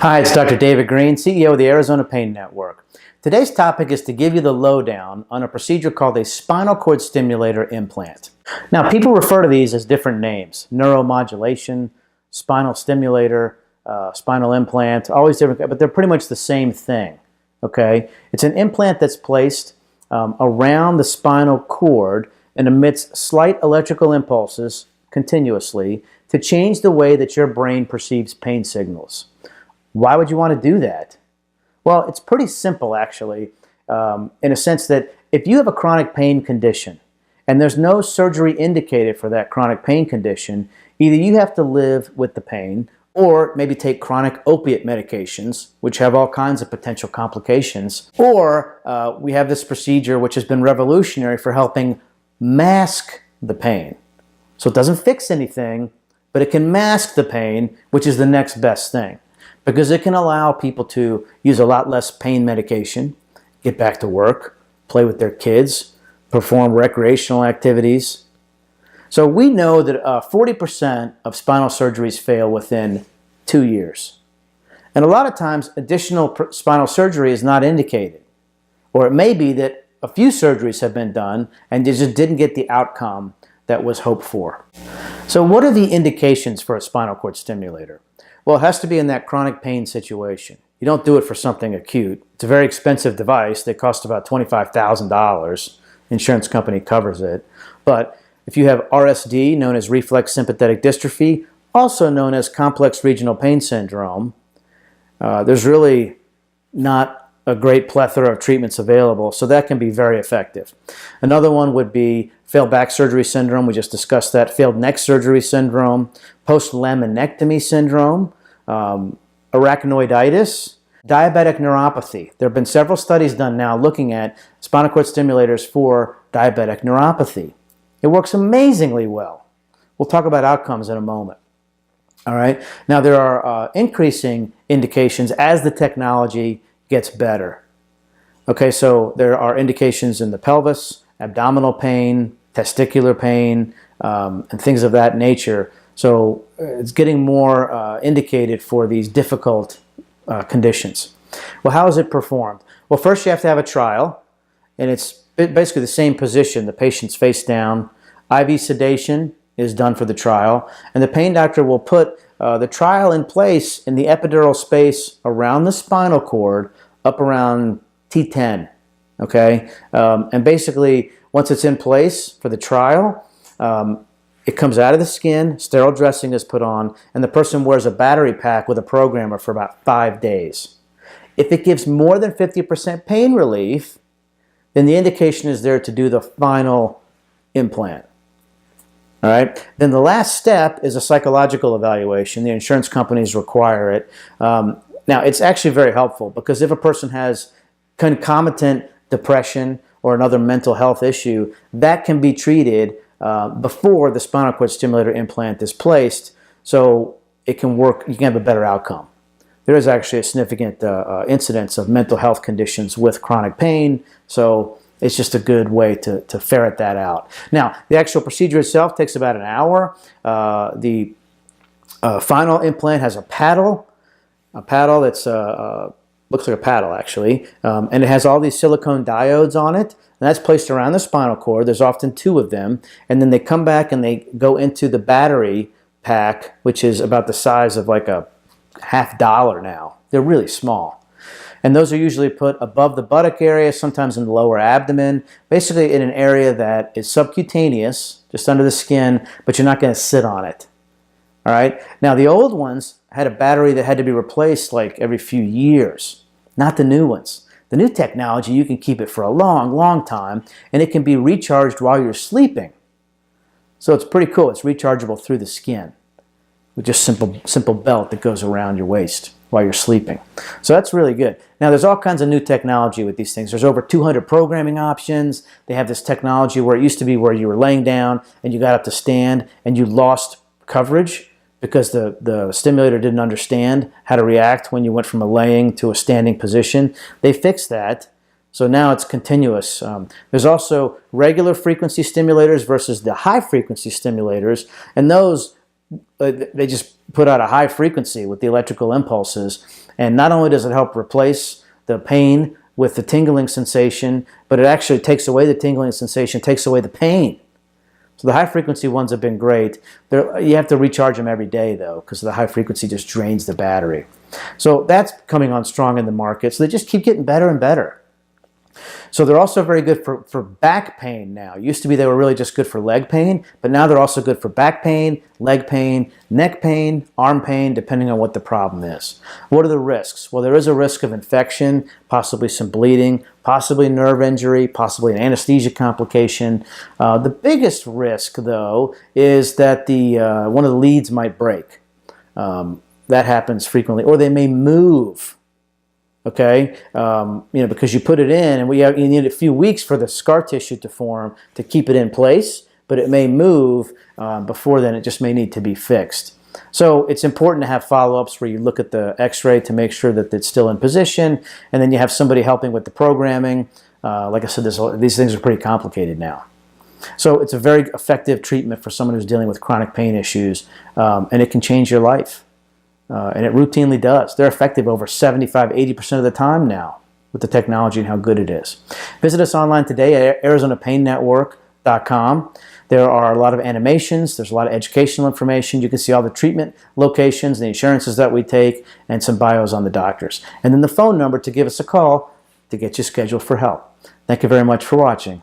Hi, it's Dr. David Green, CEO of the Arizona Pain Network. Today's topic is to give you the lowdown on a procedure called a spinal cord stimulator implant. Now, people refer to these as different names: neuromodulation, spinal stimulator, spinal implant, always different, but they're pretty much the same thing. Okay, it's an implant that's placed around the spinal cord and emits slight electrical impulses continuously to change the way that your brain perceives pain signals. Why would you want to do that? Well, it's pretty simple, actually, in a sense that if you have a chronic pain condition and there's no surgery indicated for that chronic pain condition, either you have to live with the pain or maybe take chronic opiate medications, which have all kinds of potential complications, or we have this procedure which has been revolutionary for helping mask the pain. So it doesn't fix anything, but it can mask the pain, which is the next best thing, because it can allow people to use a lot less pain medication, get back to work, play with their kids, perform recreational activities. So we know that 40% of spinal surgeries fail within 2 years. And a lot of times additional spinal surgery is not indicated. Or it may be that a few surgeries have been done and they just didn't get the outcome that was hoped for. So what are the indications for a spinal cord stimulator? Well, it has to be in that chronic pain situation. You don't do it for something acute. It's a very expensive device. They cost about $25,000. Insurance company covers it. But if you have RSD, known as reflex sympathetic dystrophy, also known as complex regional pain syndrome, there's really not a great plethora of treatments available, so that can be very effective. Another one would be failed back surgery syndrome. We just discussed that. Failed neck surgery syndrome, post-laminectomy syndrome, arachnoiditis, diabetic neuropathy. There have been several studies done now looking at spinal cord stimulators for diabetic neuropathy. It works amazingly well. We'll talk about outcomes in a moment. All right. Now, there are increasing indications as the technology gets better. Okay, so there are indications in the pelvis, abdominal pain, testicular pain, and things of that nature. So it's getting more indicated for these difficult conditions. Well, how is it performed? Well, first you have to have a trial, and it's basically the same position. The patient's face down. IV sedation is done for the trial, and the pain doctor will put the trial in place in the epidural space around the spinal cord up around T10, okay? And basically, once it's in place for the trial, it comes out of the skin, sterile dressing is put on, and the person wears a battery pack with a programmer for about 5 days. If it gives more than 50% pain relief, then the indication is there to do the final implant. All right. Then the last step is a psychological evaluation. The insurance companies require it. Now, it's actually very helpful because if a person has concomitant depression or another mental health issue, that can be treated before the spinal cord stimulator implant is placed, so it can work. You can have a better outcome. There is actually a significant incidence of mental health conditions with chronic pain, so it's just a good way to ferret that out. Now, the actual procedure itself takes about an hour. The final implant has a paddle that's looks like a paddle actually, and it has all these silicone diodes on it, and that's placed around the spinal cord. There's often 2 of them, and then they come back and they go into the battery pack, which is about the size of like a $50 now. They're really small. And those are usually put above the buttock area, sometimes in the lower abdomen, basically in an area that is subcutaneous, just under the skin, but you're not going to sit on it. All right. Now, the old ones had a battery that had to be replaced like every few years, not the new ones. The new technology, you can keep it for a long, long time, and it can be recharged while you're sleeping. So it's pretty cool. It's rechargeable through the skin with just simple belt that goes around your waist while you're sleeping. So that's really good. Now, there's all kinds of new technology with these things. There's over 200 programming options. They have this technology where it used to be where you were laying down and you got up to stand and you lost coverage because the stimulator didn't understand how to react when you went from a laying to a standing position. They fixed that, so now it's continuous. There's also regular frequency stimulators versus the high frequency stimulators, and those they just put out a high frequency with the electrical impulses. And not only does it help replace the pain with the tingling sensation, but it actually takes away the tingling sensation, takes away the pain. So the high frequency ones have been great. You have to recharge them every day though, because the high frequency just drains the battery. So that's coming on strong in the market. So they just keep getting better and better. So they're also very good for back pain now. Used to be they were really just good for leg pain, but now they're also good for back pain, leg pain, neck pain, arm pain, depending on what the problem is. What are the risks? Well, there is a risk of infection, possibly some bleeding, possibly nerve injury, possibly an anesthesia complication. The biggest risk, though, is that one of the leads might break. That happens frequently, or they may move. Okay, because you put it in, and you need a few weeks for the scar tissue to form to keep it in place, but it may move before then. It just may need to be fixed. So it's important to have follow-ups where you look at the x-ray to make sure that it's still in position, and then you have somebody helping with the programming. Like I said, these things are pretty complicated now. So it's a very effective treatment for someone who's dealing with chronic pain issues, and it can change your life. And it routinely does. They're effective over 75–80% of the time now with the technology and how good it is. Visit us online today at ArizonaPainNetwork.com. There are a lot of animations. There's a lot of educational information. You can see all the treatment locations, the insurances that we take, and some bios on the doctors. And then the phone number to give us a call to get you scheduled for help. Thank you very much for watching.